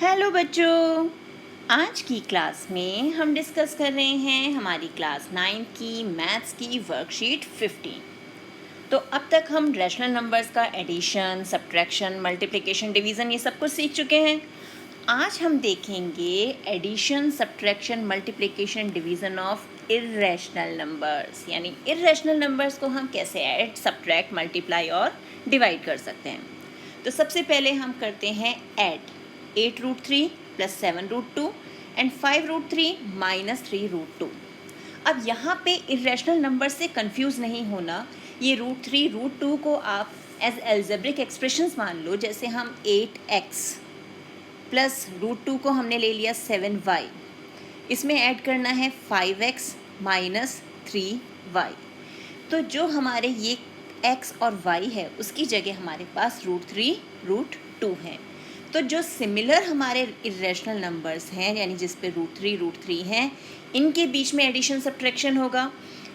Hello बच्चों, आज की क्लास में हम डिस्कस कर रहे हैं हमारी क्लास 9 की मैथ्स की वर्कशीट 15। तो अब तक हम रैशनल नंबर्स का एडिशन, सब्ट्रैक्शन, मल्टीप्लिकेशन, डिवीज़न ये सब कुछ सीख चुके हैं। आज हम देखेंगे addition, subtraction, multiplication, division of irrational numbers, यानी इर्रेशनल नंबर्स को हम कैसे ऐड, सब्ट्रैक्ट, मल्टीप्लाई और डिवाइड कर सकते हैं। तो सबसे पहले हम करते हैं ऐड 8√3 प्लस 7√2 एंड 5√3 माइनस 3√2। अब यहाँ पे इरेशनल नंबर से कंफ्यूज नहीं होना। ये √3 √2 को आप एज एल्जेब्रिक एक्सप्रेशंस मान लो। जैसे हम 8x प्लस √2 को हमने ले लिया 7y, इसमें ऐड करना है 5x माइनस 3y। तो जो हमारे ये x और y है उसकी जगह हमारे पास √3 √2 है। तो जो सिमिलर हमारे इरेशनल नंबर्स हैं, यानी जिस पे √3 √3 हैं, इनके बीच में एडिशन सब्ट्रैक्शन होगा।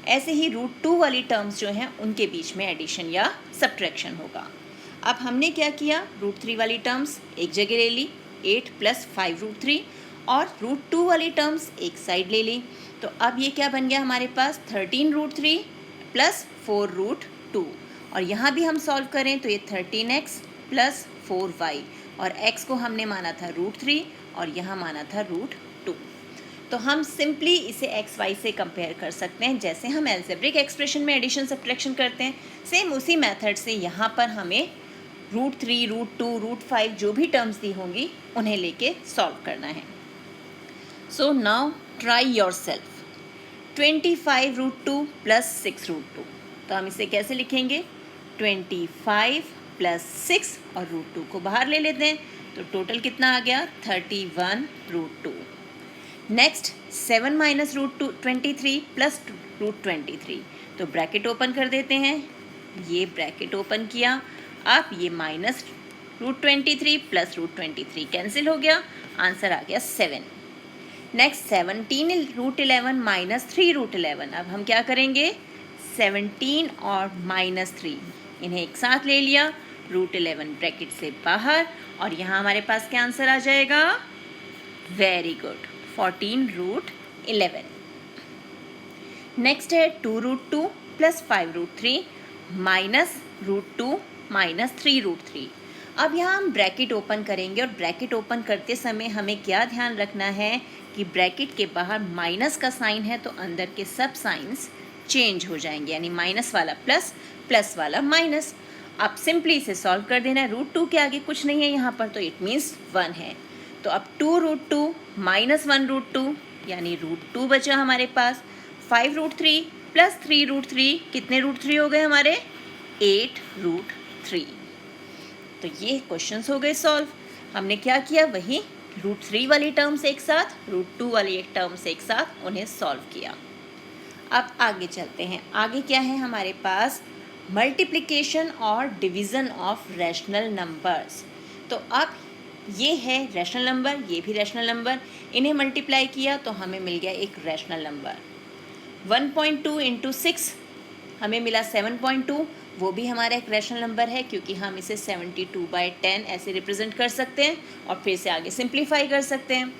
ऐसे ही √2 वाली टर्म्स जो हैं उनके बीच में एडिशन या सब्ट्रैक्शन होगा। अब हमने क्या किया, √3 वाली टर्म्स एक जगह ले ली, 8 प्लस 5√3, और √2 वाली टर्म्स एक साइड ले ली। तो अब ये क्या बन गया हमारे पास, 13√3 प्लस 4√2। और यहाँ भी हम सॉल्व करें तो ये 13x प्लस 4y, और x को हमने माना था √3 और यहाँ माना था √2। तो हम सिंपली इसे एक्स वाई से कंपेयर कर सकते हैं। जैसे हम एल्जेब्रिक एक्सप्रेशन में एडिशन सब्ट्रैक्शन करते हैं, सेम उसी मेथड से यहाँ पर हमें √3 √2 √5 जो भी टर्म्स दी होंगी उन्हें लेके सॉल्व करना है। So now try your self. 25√2 plus 6√2, तो हम इसे कैसे लिखेंगे, 25 प्लस 6 और √2 को बाहर ले लेते हैं, तो टोटल कितना आ गया, 31√2। नेक्स्ट 7 माइनस √23 प्लस √23, तो ब्रैकेट ओपन कर देते हैं। ये ब्रैकेट ओपन किया, अब ये माइनस √23 प्लस √23 कैंसिल हो गया, आंसर आ गया 7। नेक्स्ट 17√11 माइनस 3√11, अब हम क्या करेंगे, 17 और माइनस 3 इन्हें एक साथ ले लिया, √11 ब्रैकेट से बाहर, और यहाँ हमारे पास क्या आंसर आ जाएगा, वेरी गुड, 14√11। नेक्स्ट है 2√2 प्लस 5√3 माइनस √2 माइनस 3√3। अब यहाँ हम ब्रैकेट ओपन करेंगे, और ब्रैकेट ओपन करते समय हमें क्या ध्यान रखना है कि ब्रैकेट के बाहर माइनस का साइन है तो अंदर के सब साइंस चेंज हो जाएंगे, यानी माइनस वाला प्लस, प्लस वाला माइनस। अब सिंपली इसे सॉल्व कर देना है। √2 के आगे कुछ नहीं है यहाँ पर, तो इट मीन्स 1 है। तो अब 2√2 माइनस 1√2, यानी √2 बचा हमारे पास। 5√3 प्लस 3√3, कितने √3 हो गए हमारे, 8√3। तो ये क्वेश्चंस हो गए सॉल्व। हमने क्या किया, वही √3 वाली टर्म्स एक साथ, √2 वाली एक टर्म्स एक साथ, उन्हें सॉल्व किया। अब आगे चलते हैं। आगे क्या है हमारे पास, मल्टीप्लिकेशन और डिवीज़न ऑफ रैशनल नंबर्स। तो अब ये है रैशनल नंबर, ये भी रैशनल नंबर, इन्हें मल्टीप्लाई किया तो हमें मिल गया एक रैशनल नंबर। 1.2 इंटू 6 हमें मिला 7.2, वो भी हमारा एक रैशनल नंबर है, क्योंकि हम इसे 72/10 ऐसे रिप्रेजेंट कर सकते हैं और फिर से आगे सिंप्लीफाई कर सकते हैं।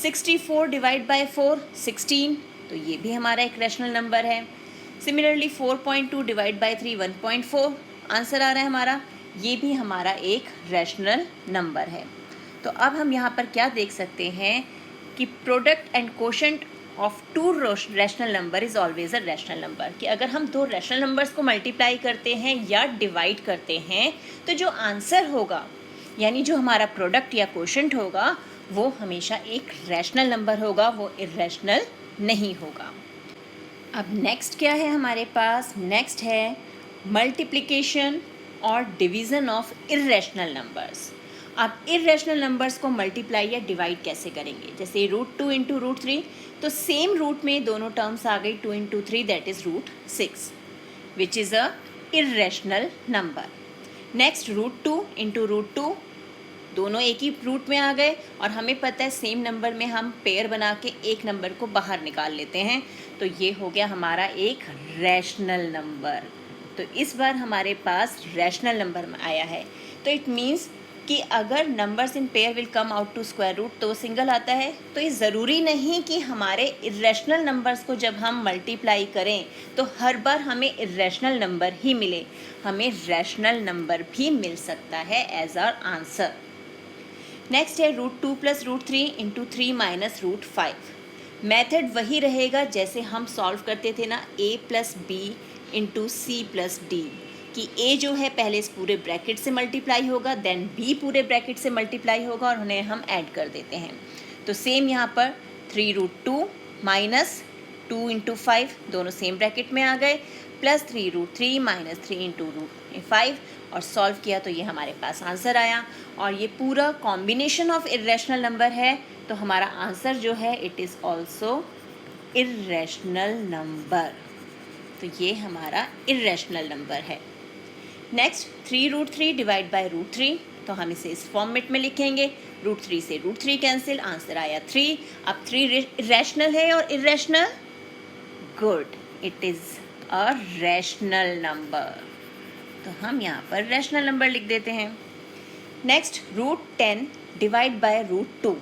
64 डिवाइड बाय 4 16, तो ये भी हमारा एक रैशनल नंबर है। सिमिलरली 4.2 डिवाइड बाय 3 1.4 आंसर आ रहा है हमारा, ये भी हमारा एक रैशनल नंबर है। तो अब हम यहाँ पर क्या देख सकते हैं कि product and quotient of to rational number is always a rational number, कि अगर हम दो रैशनल नंबर्स को मल्टीप्लाई करते हैं या डिवाइड करते हैं तो जो आंसर होगा, यानी जो हमारा प्रोडक्ट या कोशेंट होगा, वो हमेशा एक रैशनल नंबर होगा, वो इर्रेशनल नहीं होगा। अब नेक्स्ट क्या है हमारे पास, नेक्स्ट है मल्टीप्लिकेशन और डिवीज़न ऑफ इर्रेशनल नंबर्स। अब इर्रेशनल नंबर्स को मल्टीप्लाई या डिवाइड कैसे करेंगे, जैसे √2 इंटू √3, तो सेम रूट में दोनों टर्म्स आ गई, 2 into 3 that is √6, which is a irrational number. Next √2 into √2, दोनों एक ही रूट में आ गए, और हमें पता है सेम नंबर में हम पेयर बना के एक नंबर को बाहर निकाल लेते हैं, तो ये हो गया हमारा एक रैशनल नंबर। तो इस बार हमारे पास रैशनल नंबर आया है, तो इट मीन्स कि अगर numbers in pair will come out to square root तो सिंगल आता है। तो ये ज़रूरी नहीं कि हमारे इरेशनल नंबर्स को जब हम मल्टीप्लाई करें तो हर बार हमें इरेशनल नंबर ही मिले, हमें रैशनल नंबर भी मिल सकता है एज आवर आंसर। नेक्स्ट है √2 + √3 × 3 - √5। मेथड वही रहेगा जैसे हम सॉल्व करते थे ना, a + b × c + d, कि a जो है पहले इस पूरे ब्रैकेट से मल्टीप्लाई होगा, देन b पूरे ब्रैकेट से मल्टीप्लाई होगा और उन्हें हम ऐड कर देते हैं। तो सेम यहाँ पर 3√2 - 2 × 5 दोनों सेम ब्रैकेट में आ गए, प्लस 3√3 - 3 × 5 और सॉल्व किया तो ये हमारे पास आंसर आया। और ये पूरा कॉम्बिनेशन ऑफ इरेशनल नंबर है, तो हमारा आंसर जो है it is also irrational number. तो ये हमारा इरेशनल नंबर है। नेक्स्ट 3√3 डिवाइड बाय √3, तो हम इसे इस फॉर्मेट में लिखेंगे। √3 से √3 कैंसिल, आंसर आया 3। अब 3 रैशनल है और irrational, good, it is a rational number. तो हम यहाँ पर रैशनल नंबर लिख देते हैं। नेक्स्ट √10 डिवाइड बाय √2,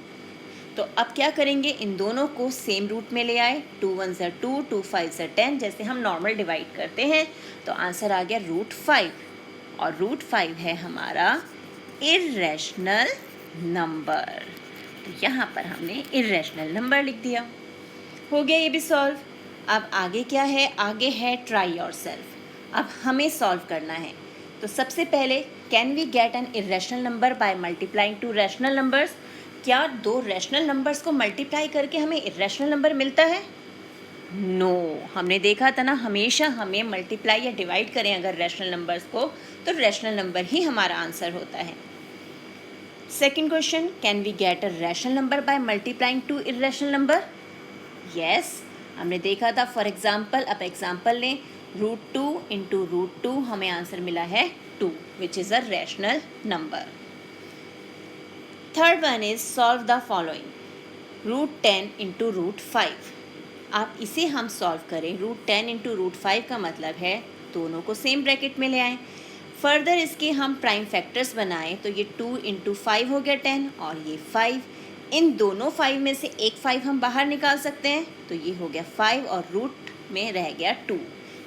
तो अब क्या करेंगे, इन दोनों को सेम रूट में ले आए। 2 1 = 2, 2 5 = 10, जैसे हम नॉर्मल डिवाइड करते हैं। तो आंसर आ गया √5 और √5 है हमारा इरेशनल नंबर। तो यहाँ पर हमने इरेशनल नंबर लिख दिया। हो गया ये भी सॉल्व। अब आगे क्या है, आगे है ट्राई योरसेल्फ। अब हमें सॉल्व करना है। तो सबसे पहले can we get an irrational number by multiplying two rational numbers. क्या दो रैशनल नंबर्स को मल्टीप्लाई करके हमें इरेशनल नंबर मिलता है? नो, हमने देखा था ना, हमेशा हमें मल्टीप्लाई या डिवाइड करें अगर रैशनल नंबर्स को तो रैशनल नंबर ही हमारा आंसर होता है। Second question, can we get a rational number by multiplying two irrational number? Yes, हमने देखा था। फॉर एग्जाम्पल, अब एग्जाम्पल लें, √2 × √2 हमें आंसर मिला है 2, which is a rational number. Third one is solve the following, √10 × √5। आप इसे हम सॉल्व करें, √10 × √5 का मतलब है दोनों को सेम ब्रैकेट में ले आएँ। फर्दर इसके हम प्राइम फैक्टर्स बनाएं तो ये 2 × 5 हो गया 10 और ये 5। इन दोनों 5 में से एक 5 हम बाहर निकाल सकते हैं, तो ये हो गया 5 और रूट में रह गया 2,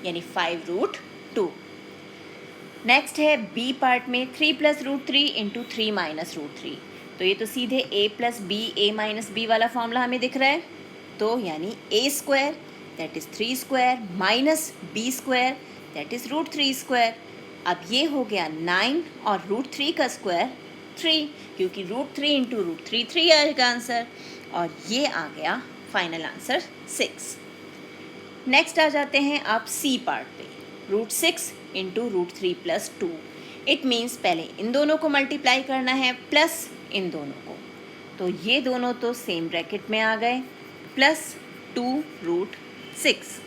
यानी 5√2। नेक्स्ट है बी पार्ट में 3 + √3 × 3 - √3। तो ये तो सीधे a + b a - b वाला फॉर्मूला हमें दिख रहा है। तो यानी a² that is 3² minus b² that is √3²। अब ये हो गया 9 और √3 का स्क्वायर 3, क्योंकि √3 × √3 3 आएगा आंसर, और ये आ गया फाइनल आंसर 6। नेक्स्ट आ जाते हैं आप सी पार्ट पे, √6 × √3 + 2। इट मीन्स पहले इन दोनों को मल्टीप्लाई करना है प्लस इन दोनों को, तो ये दोनों तो सेम ब्रैकेट में आ गए, प्लस 2√6।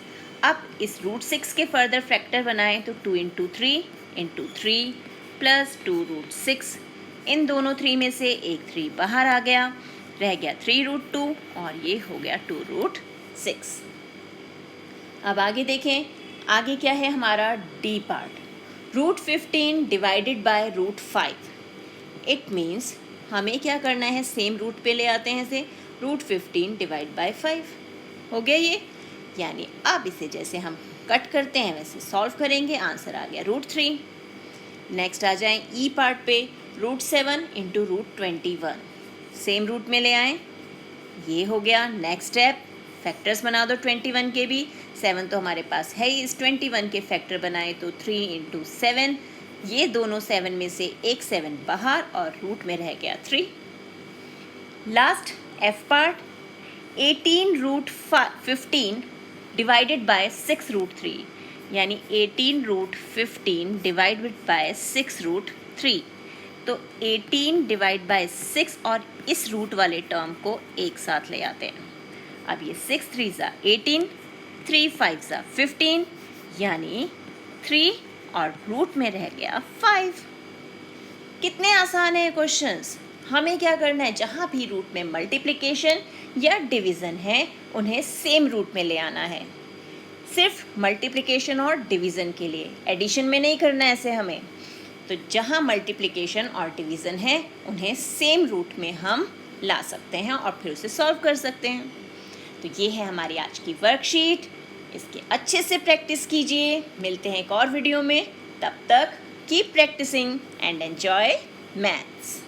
अब इस √6 के फर्दर फैक्टर बनाएं तो 2 × 3 × 3 प्लस 2√6। इन दोनों 3 में से एक 3 बाहर आ गया, रह गया 3√2 और ये हो गया 2√6। अब आगे देखें, आगे क्या है हमारा D part, √15 divided by √5। It means हमें क्या करना है, सेम रूट पे ले आते हैं इसे, √15 डिवाइड बाय 5 हो गया ये, यानी अब इसे जैसे हम कट करते हैं वैसे सॉल्व करेंगे, आंसर आ गया √3। नेक्स्ट आ जाएं ई पार्ट पे, √7 × √21। सेम रूट में ले आएँ, ये हो गया। नेक्स्ट स्टेप, फैक्टर्स बना दो 21 के भी, 7 तो हमारे पास है ही, इस 21 के फैक्टर बनाए तो 3 × 7, ये दोनों 7 में से एक 7 बाहर और रूट में रह गया 3। Last F part, 18√15 divided by 6√3, यानी 18√15 डिवाइडेड बाय 6√3। तो 18 डिवाइड बाय 6 और इस रूट वाले टर्म को एक साथ ले आते हैं। अब ये 6 3 = 18, 3 5 = 15, यानी 3 और रूट में रह गया 5। कितने आसान है क्वेश्चंस। हमें क्या करना है, जहाँ भी रूट में मल्टीप्लिकेशन या डिवीज़न है उन्हें सेम रूट में ले आना है, सिर्फ मल्टीप्लिकेशन और डिवीज़न के लिए, एडिशन में नहीं करना है ऐसे हमें। तो जहाँ मल्टीप्लिकेशन और डिवीज़न है उन्हें सेम रूट में हम ला सकते हैं और फिर उसे सॉल्व कर सकते हैं। तो ये है हमारी आज की वर्कशीट, इसके अच्छे से प्रैक्टिस कीजिए। मिलते हैं एक और वीडियो में, तब तक keep practicing and enjoy maths.